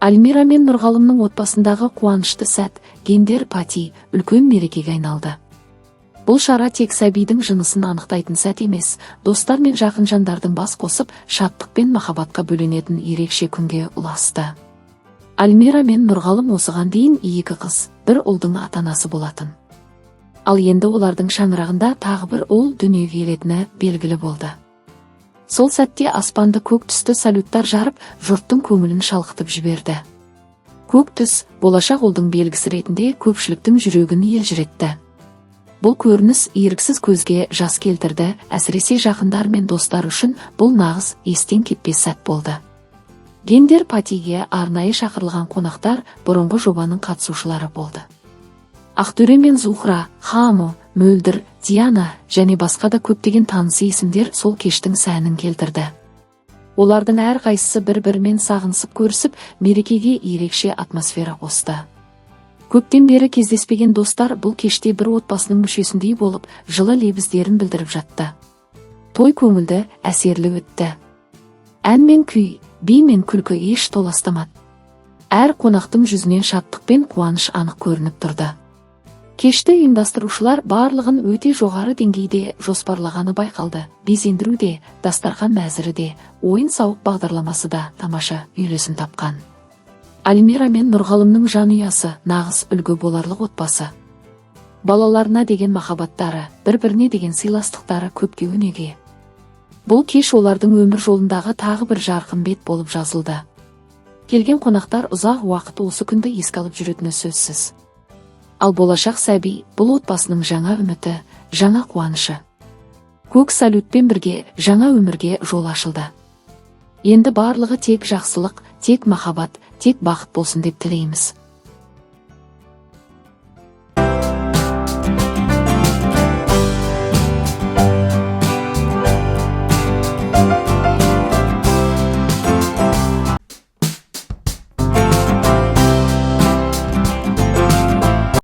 Альмира мен Нұрғалымның отбасындағы қуанышты сәт Гендер Пати үлкен мерекеге айналды. Бұл шара тек сәбидің жынысын анықтайтын сәт емес, достар мен жақын жандардың бас қосып, шаттық пен махаббатқа бөленетін ерекше күнге ұласты. Альмира мен Нұрғалым осыған дейін екі қыз, бір ұлдың ата-анасы болатын. Ал енді олардың шаңырағында тағы бір ұл дүниеге келетіні белгілі болды. Сол сәтте аспанды көк түсті салюттар жарып, жұрттың көңілін шалқытып жіберді. Көк түс, болашақ ұлдың белгісі ретінде көпшіліктің жүрегін елжіретті. Бұл көрініс еріксіз көзге жас келтірді, әсіресе жақындар мен достар үшін бұл нағыз естен кетпес сәт болды. Гендер Патиге арнайы шақырылған қонақтар бұрынғы жобаның қатысушылары болды. Ақтөре мен Зухра, Хамо, Мөлдір, Диана және басқа да көптеген таныс есімдер сол кештің сәнін келтірді. Олардың әрқайсысы бір-бірімен сағынысып көрісіп, мерекеге ерекше атмосфера қосты. Көптен бері кездеспеген достар бұл кеште бір отбасының мүшесіндей болып, жылы лебіздерін білдіріп жатты. Той көңілді, әсерлі өтті. Ән мен күй, би мен күлкі еш толастамады. Әр қонақтың жүзінен шаттық пен қуаныш анық көрініп тұрды. Кешті ұйымдастырушылар барлығын өте жоғары деңгейде жоспарлағаны байқалды. Безендіру де, дастархан мәзірі де, ойын-сауық бағдарламасы да тамаша үйлесім тапқан. Альмира мен Нұрғалымның жанұясы нағыз үлгі боларлық отбасы. Балаларына деген махаббаттары, бір-біріне деген сыйластықтары көпке өнеге. Бұл кеш олардың өмір жолындағы тағы бір жарқын бет болып жазылды. Келген қонақтар ұзақ уақыт осы күнді еске алып жүретіні сөзсіз. Ал болашақ сәби бұл отбасының жаңа үміті, жаңа қуанышы. Көк салютпен бірге жаңа өмірге жол ашылды. Енді барлығы тек жақсылық, тек махаббат, тек бақыт болсын деп тілейміз.